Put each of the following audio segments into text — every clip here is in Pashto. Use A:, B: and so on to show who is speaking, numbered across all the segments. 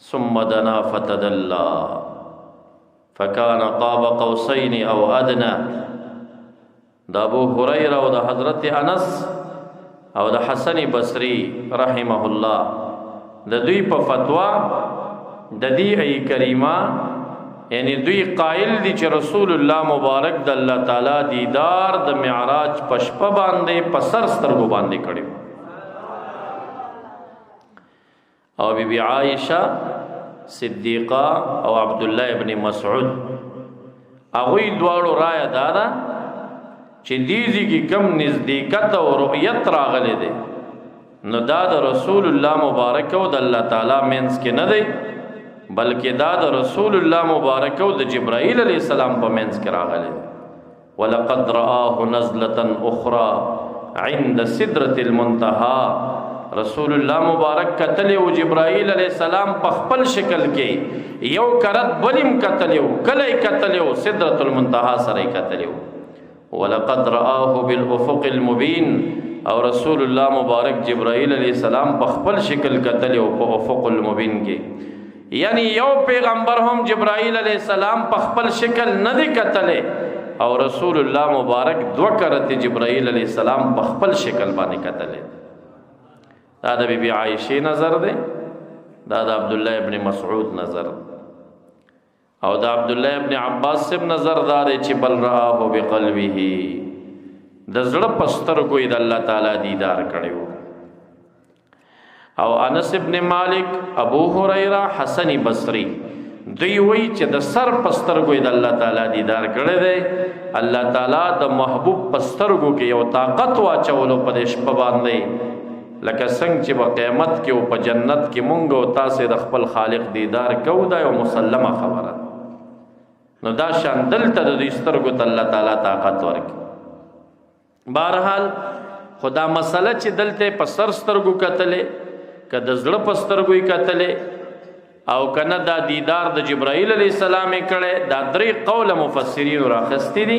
A: ثم دنا فتدلى فكان قاب قوسين او ادنى. د ابو هريره او د حضرت انس او د حسن بصری رحمه الله د دوی په فتوا د دې ای کریمه یعنی دوی قائل دي چې رسول الله مبارک د الله تعالی دیدار د معراج پشپ باندې پسر سترګو باندې کړي او بی بی عائشہ صدیقہ او عبد الله ابن مسعود هغوی دواړو رایه دادا چې دیږي کې کم نزدېکت او رؤیت راغلی دی نو دا د رسول الله مبارک او د الله تعالی مینس کې نه دی بلکې دا د رسول الله مبارک او د جبرائیل علیہ السلام په مینس کې راغلی ولقد رآه نزلة اخرى عند سدرة المنتهى. رسول الله مبارک کتلی او جبرائیل علیہ السلام په خپل شکل کې یو کرت بلیم کتلیو کله کتلیو سدرة المنتهى سره کتلیو. ولقد رآه بالافق المبین او رسول الله مبارک جبرائیل علیہ السلام په خپل شکل کتلیو په افق المبین کې. یعنی یو پیغمبر هم جبرائیل علیہ السلام په خپل شکل نه دی کتلی او رسول الله مبارک دو کرت جبرائیل علیہ السلام په خپل شکل باندې کتلی. دا د بی بی عائشہ نظر دی دا د عبد الله ابن مسعود نظر او د عبد الله ابن عباس سب نظر دار چې بل رآه بقلبه د زړه پستر کوئی د الله تعالی دیدار کړو. او انس ابن مالک ابو هريره حسن بصری دوی وی چې د سر پستر کوئی د الله تعالی دیدار کړی دی. الله تعالی د محبوب پسترګو کې یو طاقت واچولو په شپه باندې لکه څنګه چې په قیامت کې او په جنت کې مونږ او تاسو د خپل خالق دیدار کوو دا یو مسلمه خبره. نو دا شان دلته د سترګو ته الله تعالی طاقت ورکړي. بهرحال خدا مسله چې دلته په سر سترګو کتلې که د زړه په سترګو یې کتلې او کنه دا دیدار د جبرائیل علیہ السلام کړي دا درې قول مفسرین راخستی دي.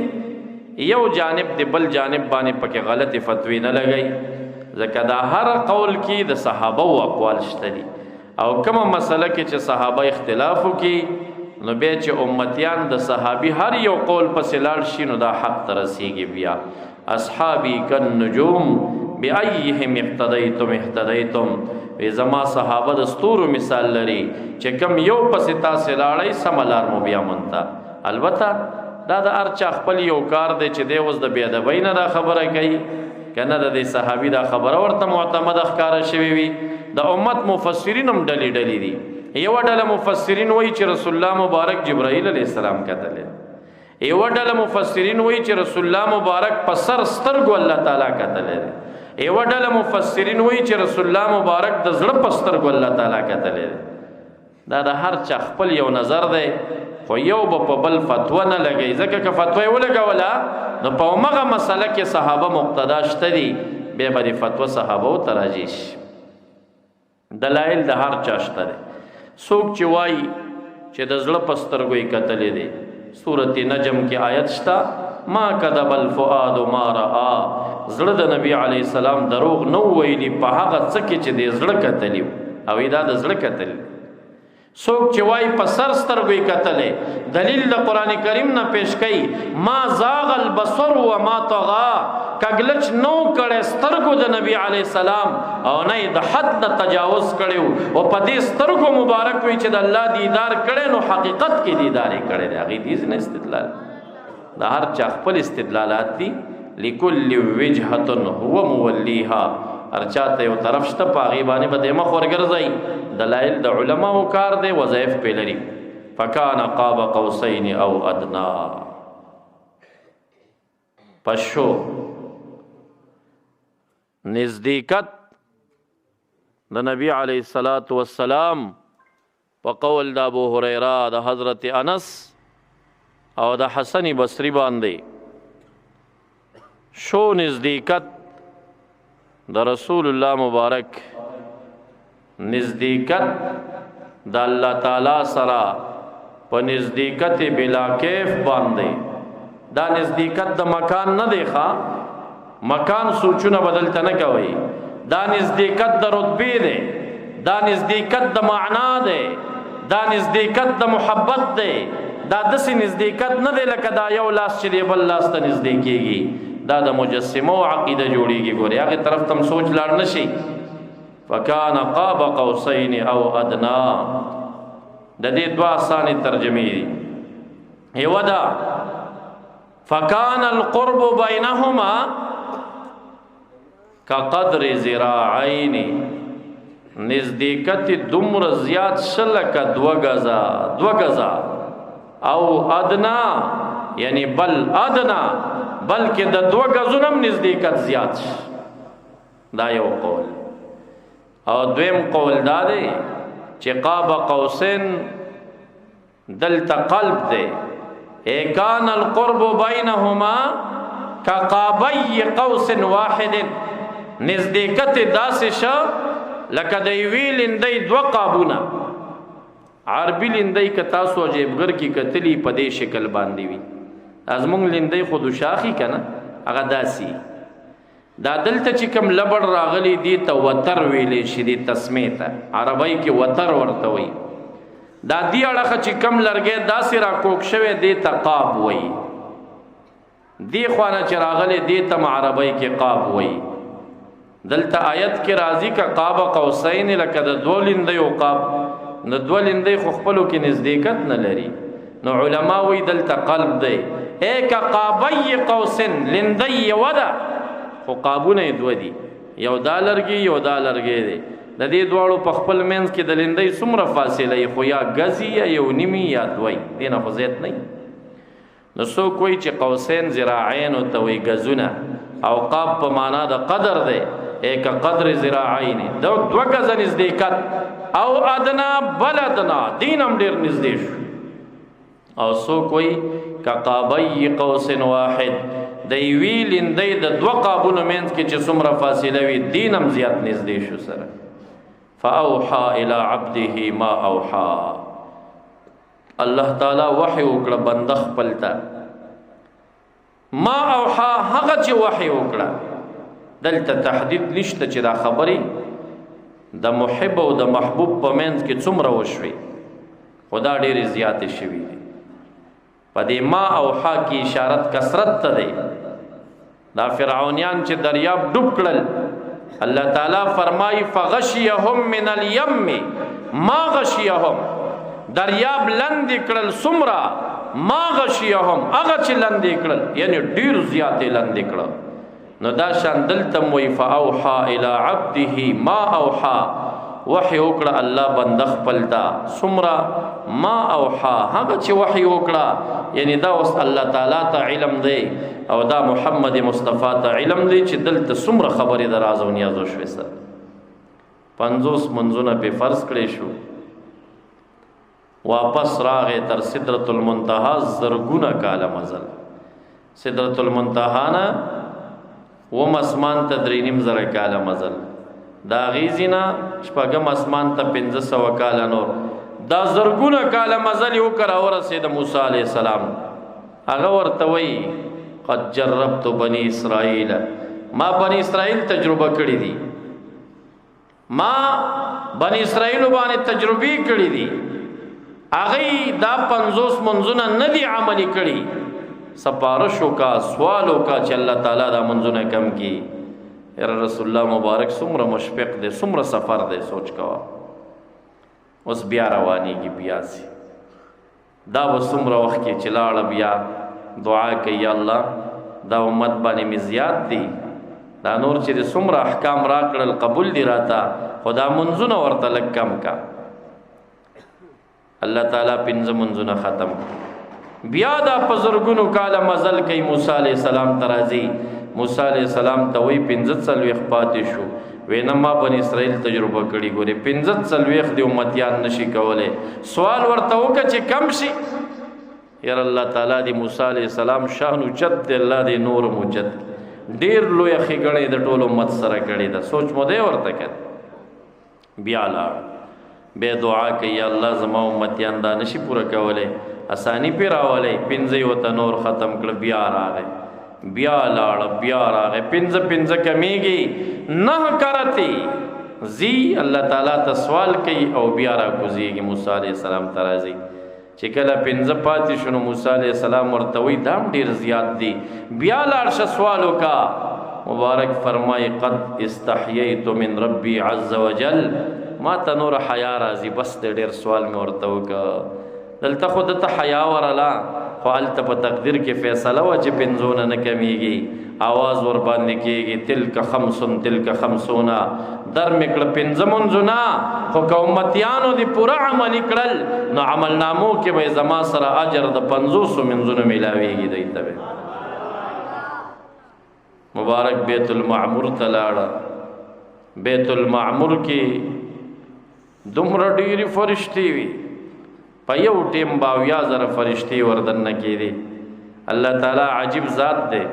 A: یو جانب دی بل جانب باندې پکې غلط فتوی نه لګي ځکه دا هر قول کې د صحابه او اقوال شته دي او کومه مسله کې چې صحابه اختلاف وکي نو به چې امتیان د صحابي هر یو قول پسې لاړ شي نو دا حق ته رسیږي. بیا اصحابي کالنجوم بأيهم اقتديتم اهتديتم. زما صحابه د ستورو مثال لري چې کم یو پسې تاسې لاړئ سمه لار مو بیا مونته. البته دا د هر چا خپل یو کار دی چې دی اوس د بې ادبۍ نه دا خبره کوي کنه د دې صحابي دا خبره ورته معتمد ښکاره شوې وي. د امت مفسرین هم ډلې ډلې دي. یو ډله مفسرین وایي چې رسول الله مبارک جبرائیل علیہ السلام کتلی. یو ډله مفسرین وایي چې رسول الله مبارک په سر سترګو الله تعالی کتلی. یو ډله مفسرین وایي چې رسول الله مبارک د زړه په سترګو الله تعالی کتلی. دا د هر چا خپل یو نظر دی خو یو به په بل فتوا نه لګي ځکه که فتوا یې ولګوله نو په همغه مسله کې صحابه مقتدا شته دي بیا به د فتوا صحابو ته راجع شي. دلایل د هر چا شته دی. څوک چې وایي چې د زړه په سترګو یې کتلی دی سورت نجم کې آیت شته ما کذب الفؤاد ما رآ. زړه د نبی علیه السلام دروغ نه ویلي په هغه څه کې چې د زړه کتلی او دا د زړه کتلی. څوک چې وایي په سر سترګو یې کتلی دلیل د قرآن کریم نه پیش کوي ما زاغ البصر و ما طغى. کګلچ نو کړی سترګو د نبی علیه السلام او نه یې د حد نه تجاوز کړی او په دې سترګو مبارک وي چې د الله دیدار کړی نو حقیقت کې دیدار یې کړی دی. هغې دې نه استدلال د هر چا خپل استدلالات دي. لکل وجهة هو مولیها. هر چاته یو طرف شته په هغې باندې به د مخ ورګرځئ. دلایل د علماو کار دی وظایف پې لري. فکان قاب قوسین او ادنا. پشو نزدېکت د نبی علیه السلام په قول د ابو هریره د حضرت انس او د حسن بصری باندې شو نزدېکت د رسول الله مبارک نزدېکت د الله تعالی سره په نزدېکت بلا کیف باندې. دا نزدېکت د مکان نه دی ښه مکان سوچونه بدلته نه کوي. دا نزدېکت د رتبې دی دا نزدېکت د معنا دی دا نزدېکت د محبت دی، دا داسې نزدېکت نه دی لکه دا یو لاس چې دی بل لاس ته نږدې کېږي، دا د مجسمو عقیده جوړېږي. ګورې هغې طرف ته هم سوچ لاړ نه شي. فکان قاب قوسین او ادنا، د دې دوه اسانې ترجمې دي. یوه ده فکان القرب بینهما کقدر ذراعین، نزدېکت دومره زیات شه لکه دوه ګزه، او ادنا یعنی بل ادنا، بلکې د دوه ګزونو هم نزدېکت زیات شه. دا یو قول. او دویم قول دا دی چې قاب قوسین دلته قلب دی، کان القرب بینهما کقابی قوس واحد، نزدېکت داسې شه لکه د یوې لیندۍ دوه قابونه. عربي لیندۍ که تاسو عجیبګر کې کتلي په دې شکل باندې وي، زموږ لیندۍ خو دوشاخي که نه هغه داسې. دا دلته چې کوم لبړ راغلی دي ته وتر ویلی شي، دې تسمې ته عربی کې وتر ورته وي. دا دې اړخه چې کوم لرګی داسې را کوک شوی دې ته قاب وایي، دې خوانه چې راغلی دې ته عربی کې قاب وایي. دلته آیت کې راځي که قاب قوسین لکه د دوه لیندیو قاب، نو دوه لیندۍ خو خپلو کې نزدېکت نه لري، نو علما وایي دلته قلب دی. که قابی قوسن، لیندۍ یوه ده خو قابونه یې دوه دي، یو دا لرګي یو دا لرګی دی. د دې دواړو په خپل منځ کې د لیندۍ څومره فاصله یې خو یا ګزي یا یو نیمي یا دوی، دې نه خو زیات نه. نو څوک وایي چې قوسین ذراعین ورته وایي ګزونه، او قاب په معنا د قدر دی، که قدر ذراعین دوه ګزه نزدېکت، او ادنا بل ادنا دین هم ډېر نږدې شو. او څوک وایي که قابی قوس واحد، د یوې لیندۍ د دوه قابونو منځ کې چې څومره فاصله وي دین هم زیات نږدې شو سره. فاوحا الی عبده ما اوحا، الله تعالی وحی وکړه بنده خپل ته. ما اوحا هغه چې وحی وکړه، دلته تحدید نشته چې دا خبرې د محب او د محبوب په منځ کې څومره وشوي، خدا ډېرې زیاتې شوي دي. په دې ما اوحا کې اشارت کثرت ته دی. دا فرعونیان چې دریاب ډوب کړل، الله تعالی فرمایي فغشیهم من الیم ما غشیهم، دریاب لاندې کړل څومره، ما غشیهم هغه چې لاندې کړل، یعنی ډېر زیاتې لاندې کړل. نو دا شان دلته وایي فاوحا الی عبده ما اوحا، وحی وکړه الله بنده خپل ته څومره، ما اوحا هغه چې وحی وکړه، یعنی دا اوس الله تعالی ته علم دی او دا محمد مصطفی ته علم دی چې دلته څومره خبرې د راز او نیازو شوې. سره 50 منځونه په فرض کړی شو، واپس راغې تر سدرۃ المنتهى زرګونه کاله مزل. سدرۃ المنتهى نه وم اسمان ته 3.5 زره کاله مزل، دا غیزینا شپږم اسمان ته 1500 کاله نور، دا زرګونه کاله مزل یو کرا ورسېد موسی علیہ السلام. هغه ورته وایي قد جربت بنی اسرائیل، ما بنی اسرائیل تجربه کړی دي، ما بنی اسرائیل باندې تجربې کړی دي، هغه دا 50 منځونه نه دي عملي کړي. سپارشو کا سوالو کا چې الله تعالی دا منځونه کم کی. رسول الله مبارک څومره مشفق دی، څومره سفر دی، سوچ کوا. اوس بیا روانیږي، بیا سي دا به څومره وخت کې چې لاړه بیا دعا کوي یا الله دا امت باندې مې زیات دي، دا نور چې د څومره احکام راکړل قبول دي راته، خدا منځونه ورته لږ کم کا. الله تعالی 5 منځونه ختم کړ. بیا دا په زرګونو کاله مزل کوي، موسی علیہ السلام ته راځي. موسی علیہ السلام ته وایي 45 پاتې شو، وینا ما بنی اسرائیل تجربه کړي، ګوري 45 دی امتیان نشي کوله. سوال ورته وکړه چې کم شي، یار الله تعالی دی موسی علیہ السلام شان اوچت دی، الله دی نور موجت، ډیر لوی خېګړې د ټولو امت سره کړي دا سوچ مو دی ورته کړ. بیا لاړ به دعا کوي الله زما امتیان دا نشي پوره کوله، اسانی پی راولې 15 وته نور ختم کړ. بیا راغی، بیا لاړ، بیا راغی، 15 کمیږي، 9 کرتی زی الله تعالی ته سوال کوي او بیا را کوزیږي موسی علیہ السلام ته راځي چې کله پنځه پاتې شنو موسی علیہ السلام ورته وی دام ډیر زیات دي بیا لاړ شه سوال وکا مبارک فرمای قد استحییت من ربی عز وجل ما ته نور حیا راځي بس ډیر سوال مې ورته وکا دلته خو دته حیا ورلا خو هلته په تقدیر کې فیصله و چې پنځونه نه کمیږي آواز ور باندې کېږي تلک خمسونا در میکړه پنځه منځونه خو که امتیانو دي پوره عمل کړل نو عمل نامو کې به زما سره اجر د 500 منځونو ملاویږي دی ته مبارک بیت المعمور ته لاړه بیت المعمور کې دومره ډېرې فرشتې وي په یو ټیم 22,000 فرشتې وردننه کېدې الله تعالی عجیب ذات دی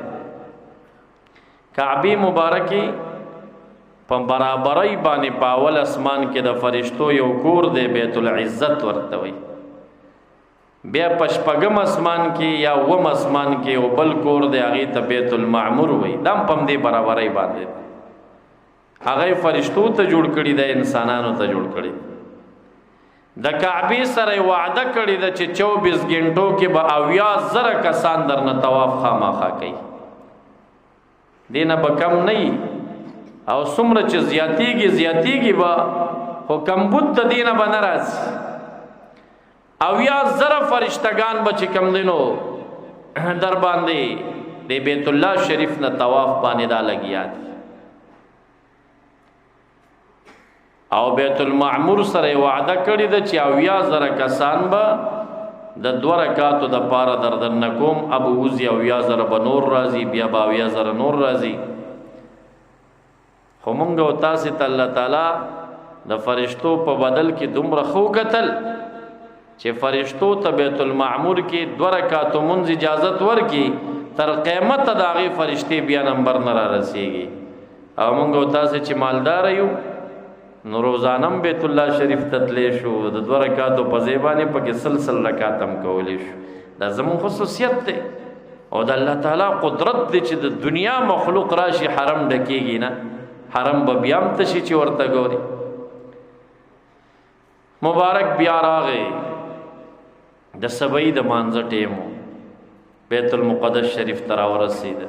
A: کعبی مبارکی په برابرۍ باندې په اول اسمان کې د فرشتو یو کور دی بیت العزت ورته وي بیا په شپږم اسمان کې یا اووم اسمان کې یو بل کور دی هغې ته بیت المعمور وي دا هم په همدې برابرۍ باندې هغه فرشتو ته جوړ کړي د انسانانو ته جوړ کړي د کعبې سره وعده کړې ده چې 24 غنټو کې به 80,000 کسان درنه طواف خامخا کوي دینه به کم نه او څومره چې زیاتیږي به خو کمبود د دینه به نه راځي 80,000 فرشتگان به چې کم دینو در باندې د بیت الله شریف نه طواف باندې دا لګیا دي او بیت المعمور سره وعده کړی ده چې 80,000 کسان به د 2 رکعاتو د پاره دردن کوم ابو وزي 80,000 به نور راځي بیا 22,000 نور راځي خو مونږ او تاسو ته الله تعالی د فرشتو په بدل کې دومره خو قتل چې فرشتو ته بیت المعمور کې 2 رکعاتو منځ اجازت ورکي تر قیامت د هغه فرشتي بیا نمبر نه را رسیږي او مونږ او تاسو چې مالدار یو نو روزانم بیت الله شریف تتلې شو د 2 رکعاتو په زیبانه پکې سلسله رکعات هم کولې شو دا زمون خصوصیت ده او د الله تعالی قدرت دی چې د دنیا مخلوق راشي حرم ډکیږي نه حرم به بیا هم تشي چې ورته ګوري مبارک بیا راغې د سبعی د مانځه ټیمو بیت المقدس شریف ترا ورسید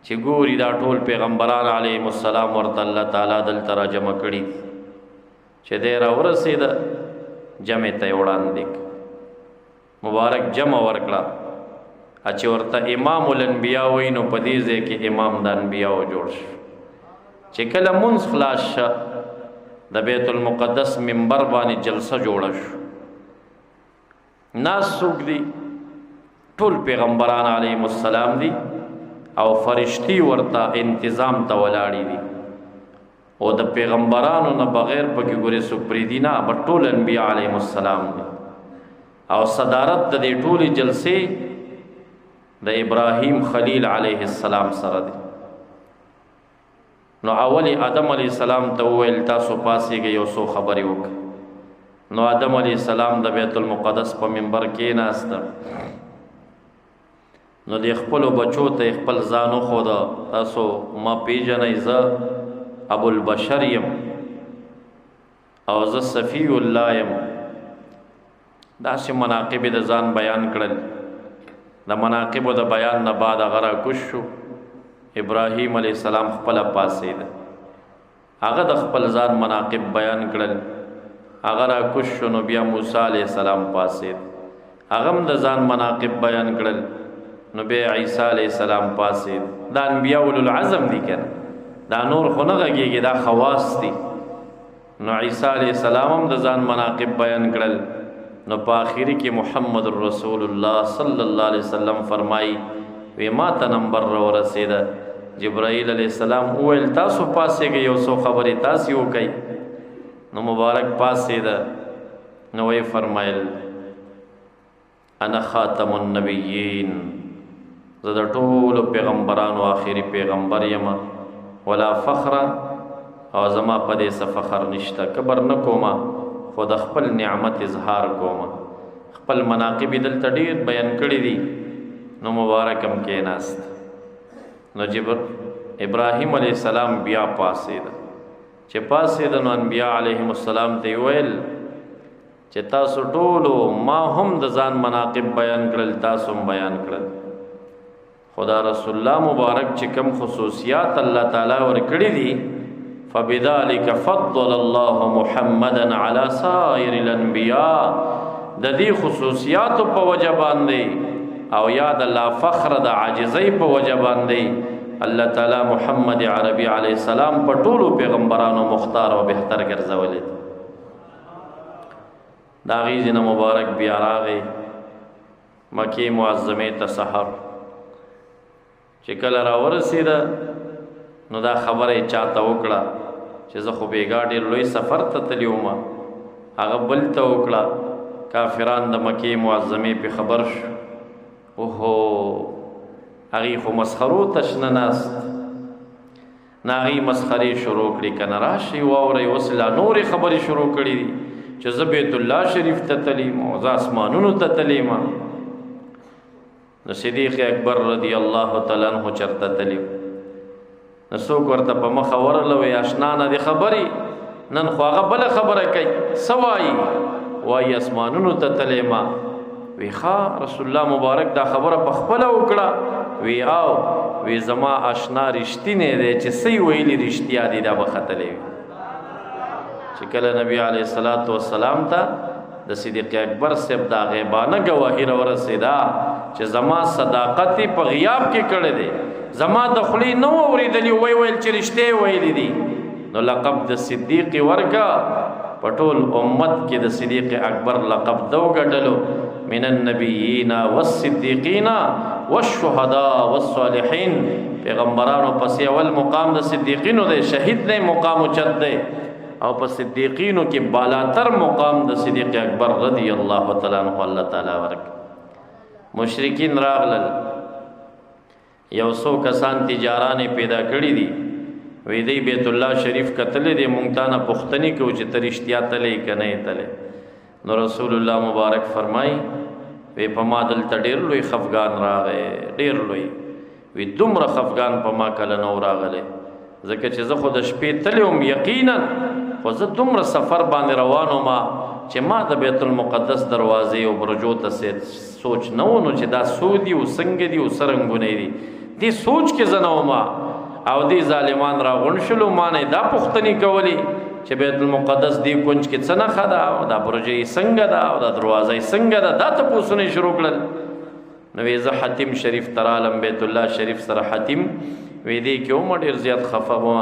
A: چې ګوري دا ټول پیغمبران علیهم السلام ورته الله تعالی دلته را جمع کړي چې دی را ورسېده جمع ته یې وړاندې مبارک جمع ورکړه چې ورته امام الانبیاء وایي نو په دې ځای کې امام د انبیاء جوړ شو چې کله منځ خلاص شه د بیت المقدس منبر باندې جلسه جوړه شو ناس څوک دي ټول پیغمبران علیهم السلام دي او فرشتي ورته انتظام ته ولاړې دي او د پیغمبرانو نه بغیر پکې ګورې څوک پرېږدي نه به ټول انبیا علیهم السلام دي او صدارت د دې ټولې جلسې د ابراهیم خلیل علیه السلام سره دی نو اولی آدم علیه السلام ته وویل تاسو پاسېږئ یو څو خبرې وکړه نو آدم علیه السلام د بیت المقدس په منبر کېناسته نو د خپلو بچو ته خپل ځان وښوده تاسو ما پیژنئ زه ابوالبشر یم او زه صفی الله یم داسې مناقب د ځان بیان کړل د مناقبو د بیان نه بعد هغه راکوز شو ابراهیم علیه السلام خپله پاڅېده هغه د خپل ځان مناقب بیان کړل هغه راکوز شو نو بیا موسی علیه السلام پاڅېد هغه هم د ځان مناقب بیان کړل نو بیا عیسی علیہ السلام پاسې دا انبیاء اولو العزم دي کنه دا نور خو نه غږیږي دا خواص دي نو عیسی علیہ السلام هم د ځان مناقب بیان کړل نو په آخري کې محمد رسول الله صلی الله علیه وسلم فرمایي وی ما ته نمبر را ورسېده جبرائیل علیہ السلام وویل تاسو پاسېږئ یو څو خبرې تاسې وکئ نو مبارک پاسېده نو وی فرمایل انا خاتم النبیین زه د ټولو پیغمبرانو آخري پیغمبر یم ولا فخر او زما په دې څه فخر نشته کبر نه کومه خو د خپل نعمت اظهار کومه خپل مناقب دلته ډېر بیان کړي دي نو مبارک هم کېناست نو ابراهیم علیه السلام بیا پاسېده چې پاسېده نو انبیاء علیهم السلام ته ویل چې تاسو ټولو ما هم د ځان مناقب بیان کړل، تاسو هم بیان کړل. خدا رسول الله مبارک چې کوم خصوصیات الله تعالی ورکړي دي، فبذلک فضل الله محمدا علی سائر الانبیاء، د دې خصوصیاتو په وجه باندې او یاد الله فخر د عاجزۍ په وجه باندې الله تعالی محمد عربي علیه السلام په ټولو پیغمبرانو مختار او بهتر ګرځولې. دا غیز نه مبارک بیا راغی مکه معظمه ته سحر چې کله راورسېده نو دا خبره چاته وکړه چې زه خو بیګا ډېر لوی سفر ته تللی وم. هغه بل ته وکړه، کافران د مکې معظمې پې خبر شو. اوهو هغې خو مسخرو تشنه ناست، نه هغې مسخرې شروع کړي که نه راشئ واورئ. اوس لا نورې خبرې شروع کړي دي چې زه بیت الله شریف ته تللی یم او زه اسمانونو ته تللی یم. نو صدیق اکبر رضی الله تعالی عنہ چرته تللی و، نو څوک ورته په مخه ورغله وایي اشنا نه دې خبرې، نن خو هغه بله خبره کوي. څه وایي؟ وایي اسمانونو ته تللی یم. وی ښه رسول الله مبارک دا خبره په خپله وکړه. وی او وی زما اشنا رښتینی دی چې څه یې ویلي رښتیا دي، دا به ختلی وي. چې کله نبی علیه الصلاة والسلام ته د صدیق اکبر صاحب دا غیبانه ګواهي راورسېده چې زما صداقت په غیاب کې کړی دی، زما د خولې نه و اورېدلي وی ویل چې رښتیا یې ویلي دي، نو لقب د صدیق ورکه. په ټول امت کې د صدیق اکبر لقب ده وګټلو، من النبیین والصدیقین والشهداء والصالحین. پیغمبرانو پسې اول مقام د صدیقینو دی، شهید دی مقام اوچت دی، او په صدیقینو کې بالاتر مقام د صدیق اکبر رضی الله تعالی عنہ الله تعالی ورک. مشرکین راغلل، یو څو کسان تجارانې پیدا کړي دي، وی دی بیت الله شریف کتلې دی، مونږ تا نه پوښتنې کوو چې ته رښتیا تللی که نه یې تللی. نو رسول الله مبارک فرمایي وی په ما دلته ډېر لوی خفګان راغی، ډېر لوی. وی دومره خفګان په ما کله نه و راغلی، ځکه چې زه خو د شپې تللی وم یقینا، خو زه دومره سفر باندې روان وم چې ما د بیت المقدس دروازې او برجو ته سوچ نه و نو چې دا څو دي او څنګه دي او څه رنګونه دي، دې سوچ کې زه نه وم. او دې ظالمان راغونډ شلو، ما نه دا پوښتنې کولې چې بیت المقدس دی کونج کې څه نښه ده، او دا برجې څنګه ده، او دا دروازه څنګه ده، دا تپوسونه شروع کړل. نو وی زه حتیم شریف ته رالم، بیت الله شریف سره حتیم وی دی کې هم ډېر زیات خفه وم.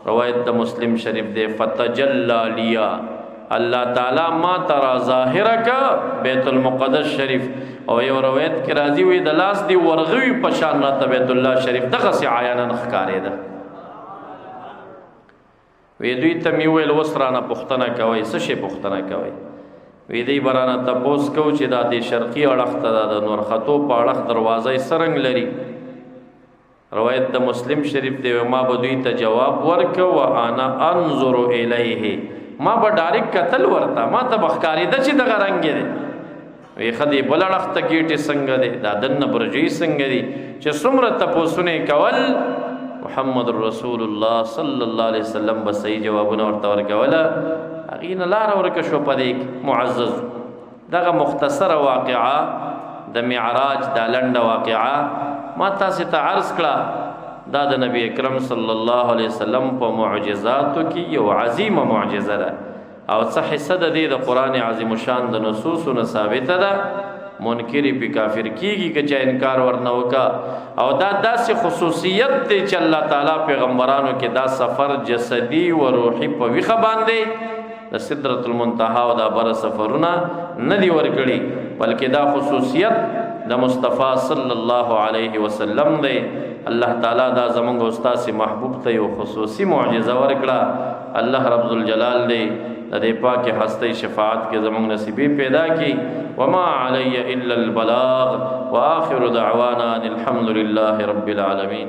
A: روایت د مسلم شریف دی، فتجلی لیا الله تعالی ما ترا ظاهره کا بیت المقدس شریف. او یو روایت کې راځي وی د لاس دی ورغوي په شان راته بیت الله شریف دغسې عیانا ښکارېده. وی دوی ته مې وویل اوس رانه پوښتنه کوئ، څه شی پوښتنه کوئ؟ وی دی به رانه تپوس کوو چې دا د شرقي اړخ ته ده، د نورختو په اړخ دروازه یې څه رنګ لري. روایت د مسلم شریف دی، ما به دوی ته جواب ورکه و انا انظر الیه، ما به ډایرک کتل ورته، ما ته به ښکارېده چې دغه رنګ دی. وی ښه دی بل اړخ ته ګیټې څنګه دی، دا دننه برجې څنګه دي، چې څومره تپوسونه یې کول محمد رسول الله صلی الله علیه وسلم به صحیح جوابونه ورته ورکوله. هغې نه لاره ورکه شوه په دې معزز. دغه مختصره واقعه د معراج دا لنډه واقعه ما تاسې ته عرض کړه، دا د نبی اکرم صلی الله علیه وسلم په معجزاتو کې یو عظیمه معجزه ده، او څه حصه د دې د قرآن عظیم الشان د نصوصو نه ثابته ده. منکری پی کافر کیږي که چا انکار ورنه وکړه. او دا داسې خصوصیت دی چې الله تعالی پیغمبرانو کې دا سفر جسدي و روحي په ویښه باندې د سدرة المنتهى او دا بره سفرونه نه دي ورکړي، بلکې دا خصوصیت د مصطفی صلی الله علیه وسلم دی. الله تعالی دا زمونږ استاد محبوب ته یو خصوصي معجزه ورکړه. الله رب الجلال دی د دې پاکې هستۍ شفاعت کې زمونږ نصیبې پیدا کی. وما علی الا البلاغ، وآخر دعوانا الحمد لله رب العالمین.